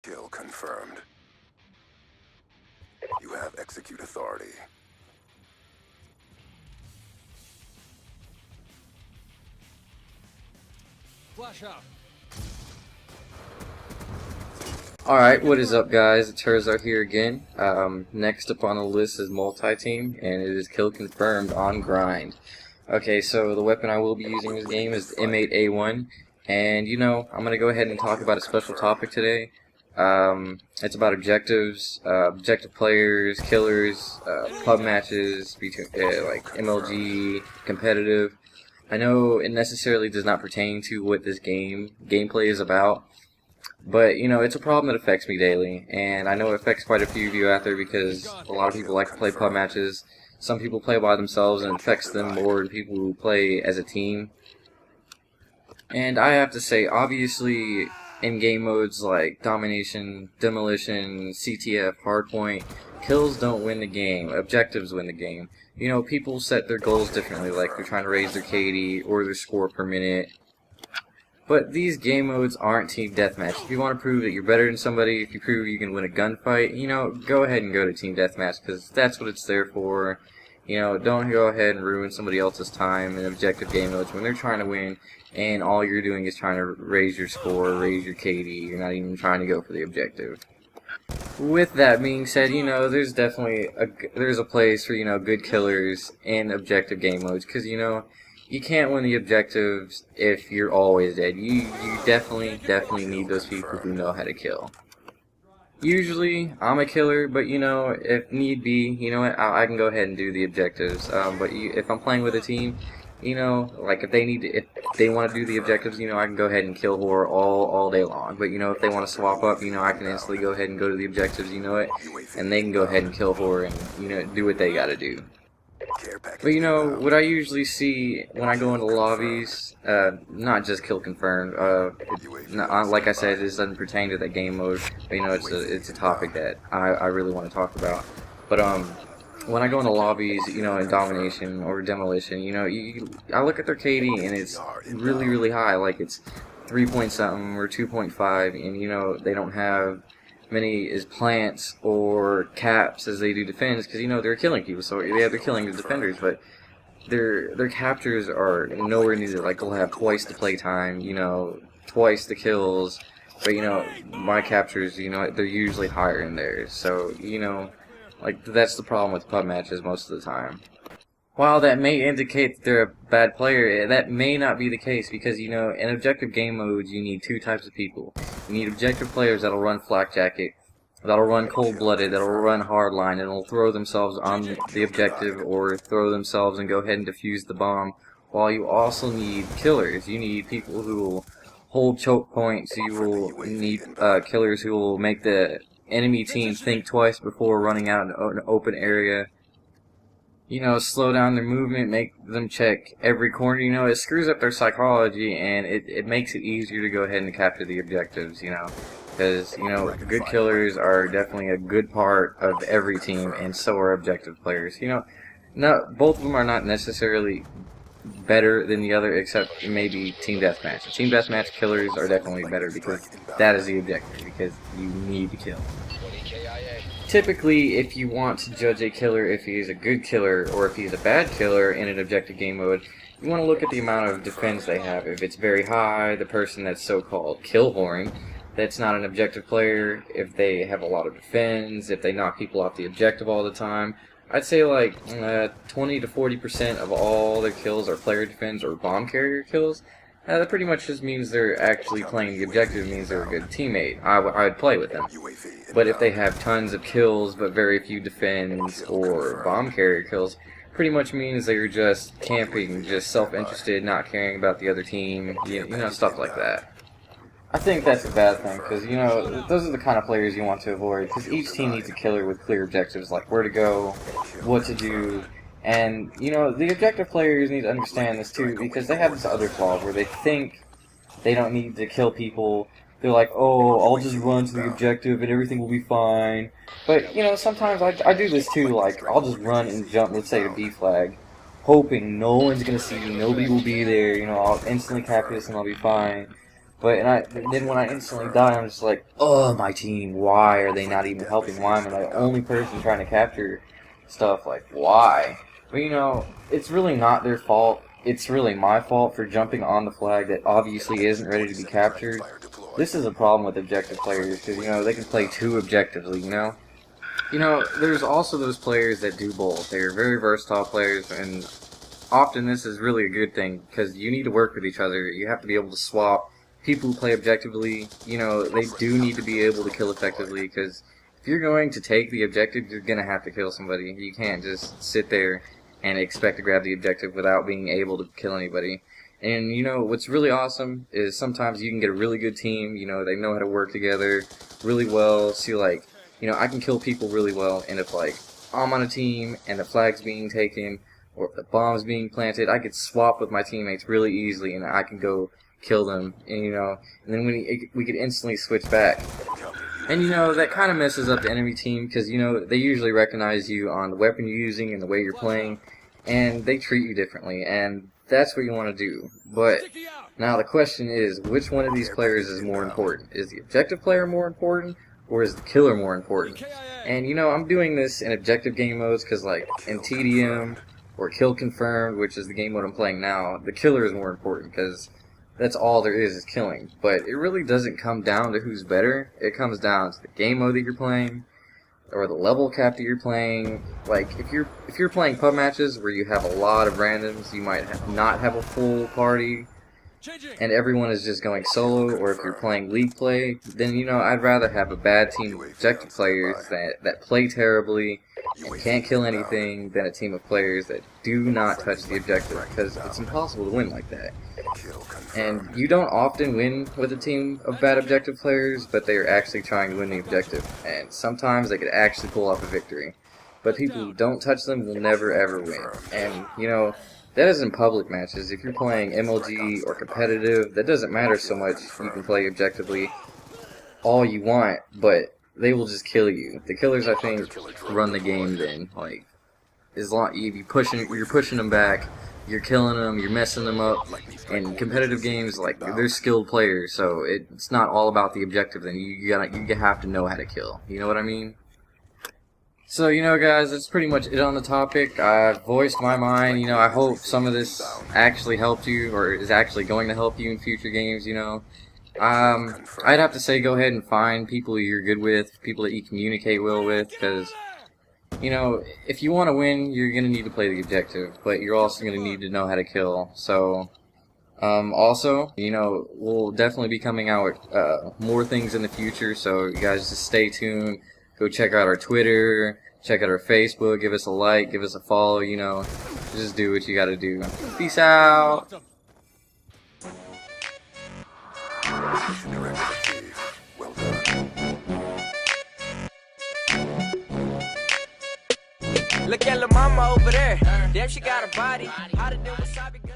Kill confirmed. You have execute authority. Flash out. Alright, what is up guys? It's Hirzo here again. Next up on the list is multi-team, and it is kill confirmed on grind. Okay, so the weapon I will be using in this game is the M8A1, and you know, I'm going to go ahead and talk about a special topic today. It's about objectives, objective players, killers, pub matches, between, like MLG, competitive. I know it necessarily does not pertain to what this gameplay is about, but you know, it's a problem that affects me daily, and I know it affects quite a few of you out there because a lot of people like to play pub matches. Some people play by themselves and it affects them more than people who play as a team. And I have to say, obviously, in game modes like Domination, Demolition, CTF, Hardpoint, kills don't win the game, objectives win the game. You know, people set their goals differently, like they're trying to raise their KD or their score per minute. But these game modes aren't team deathmatch. If you want to prove that you're better than somebody, if you prove you can win a gunfight, you know, go ahead and go to team deathmatch, because that's what it's there for. You know, don't go ahead and ruin somebody else's time in objective game modes when they're trying to win, and all you're doing is trying to raise your score, raise your KD. You're not even trying to go for the objective. With that being said, you know, there's definitely there's a place for, you know, good killers in objective game modes, because, you know, you can't win the objectives if you're always dead. You definitely need those people who know how to kill. Usually, I'm a killer, but you know, if need be, you know what, I can go ahead and do the objectives. But if I'm playing with a team, you know, like if they want to do the objectives, you know, I can go ahead and kill horror all day long. But you know, if they want to swap up, you know, I can instantly go ahead and go to the objectives, you know it, and they can go ahead and kill horror and, you know, do what they gotta do. But you know, what I usually see when I go into lobbies, not just kill confirmed, like I said, this doesn't pertain to that game mode, but you know, it's a topic that I really want to talk about. But when I go into lobbies, you know, in Domination or Demolition, you know, I look at their KD and it's really high, like it's 3 point something or 2.5, and you know, they don't have many as plants or caps as they do defends, because you know they're killing people, so they're killing the defenders, but their captures are nowhere near, like they'll have twice the playtime, you know, twice the kills, but you know, my captures, you know, they're usually higher in theirs, so you know, like that's the problem with pub matches most of the time. While that may indicate that they're a bad player, that may not be the case, because, you know, in objective game modes, you need two types of people. You need objective players that'll run Flak Jacket, that'll run Cold-Blooded, that'll run Hardline, and will throw themselves on the objective or throw themselves and go ahead and defuse the bomb, while you also need killers. You need people who will hold choke points, you will need killers who will make the enemy team think twice before running out in an open area. You know, slow down their movement, make them check every corner. You know, it screws up their psychology, and it makes it easier to go ahead and capture the objectives, you know. Because, you know, good killers are definitely a good part of every team, and so are objective players. You know, both of them are not necessarily better than the other, except maybe Team Deathmatch. Team Deathmatch killers are definitely better, because that is the objective, because you need to kill. Typically, if you want to judge a killer if he's a good killer or if he's a bad killer in an objective game mode, you want to look at the amount of defense they have. If it's very high, the person that's so-called kill whoring, that's not an objective player. If they have a lot of defense, if they knock people off the objective all the time, I'd say like 20 to 40% of all their kills are player defense or bomb carrier kills. That pretty much just means they're actually playing the objective, means they're a good teammate. I would play with them. But if they have tons of kills but very few defends or bomb carrier kills, pretty much means they're just camping, just self-interested, not caring about the other team, you know, stuff like that. I think that's a bad thing, because, you know, those are the kind of players you want to avoid, because each team needs a killer with clear objectives, like where to go, what to do. And, you know, the objective players need to understand this too, because they have this other flaw where they think they don't need to kill people. They're like, oh, I'll just run to the objective and everything will be fine. But, you know, sometimes I do this too, like, I'll just run and jump, let's say, to B flag, hoping no one's going to see me, nobody will be there, you know, I'll instantly capture this and I'll be fine. But then when I instantly die, I'm just like, oh, my team, why are they not even helping? Why am I the only person trying to capture stuff? Like, why? But you know, it's really not their fault. It's really my fault for jumping on the flag that obviously isn't ready to be captured. This is a problem with objective players, because, you know, they can play too objectively, you know? You know, there's also those players that do both. They're very versatile players, and often this is really a good thing, because you need to work with each other. You have to be able to swap. People who play objectively, you know, they do need to be able to kill effectively, because if you're going to take the objective, you're going to have to kill somebody. You can't just sit there and expect to grab the objective without being able to kill anybody. And, you know, what's really awesome is sometimes you can get a really good team, you know, they know how to work together really well. See, like, you know, I can kill people really well, and if, like, I'm on a team and the flag's being taken or if the bomb's being planted, I could swap with my teammates really easily and I can go kill them, and you know, and then we could instantly switch back. And you know, that kind of messes up the enemy team, because you know, they usually recognize you on the weapon you're using and the way you're playing, and they treat you differently, and that's what you want to do. But now the question is, which one of these players is more important? Is the objective player more important, or is the killer more important? And you know, I'm doing this in objective game modes because, like, in TDM or Kill Confirmed, which is the game mode I'm playing now, the killer is more important because that's all there is killing. But it really doesn't come down to who's better. It comes down to the game mode that you're playing, or the level cap that you're playing. Like, if you're playing pub matches where you have a lot of randoms, you might not have a full party, and everyone is just going solo. Or if you're playing league play, then you know, I'd rather have a bad team of objective players that play terribly and can't kill anything than a team of players that do not touch the objective, because it's impossible to win like that. And you don't often win with a team of bad objective players, but they are actually trying to win the objective, and sometimes they could actually pull off a victory. But people who don't touch them will never ever win. And you know, that is in public matches. If you're playing MLG or competitive, that doesn't matter so much. You can play objectively all you want, but they will just kill you. The killers, I think, run the game then. Like, as long you're pushing them back, you're killing them, you're messing them up. In competitive games, like, they're skilled players, so it's not all about the objective. Then you have to know how to kill. You know what I mean? So, you know, guys, that's pretty much it on the topic. I've voiced my mind. You know, I hope some of this actually helped you, or is actually going to help you in future games, you know. I'd have to say go ahead and find people you're good with, people that you communicate well with, because, you know, if you want to win, you're going to need to play the objective, but you're also going to need to know how to kill. So, also, you know, we'll definitely be coming out with more things in the future, so you guys just stay tuned. Go check out our Twitter, check out our Facebook, give us a like, give us a follow, you know, just do what you gotta do. Peace out! Well done. Look at La Mama over there. Damn, she got a body. Hotter than wasabi.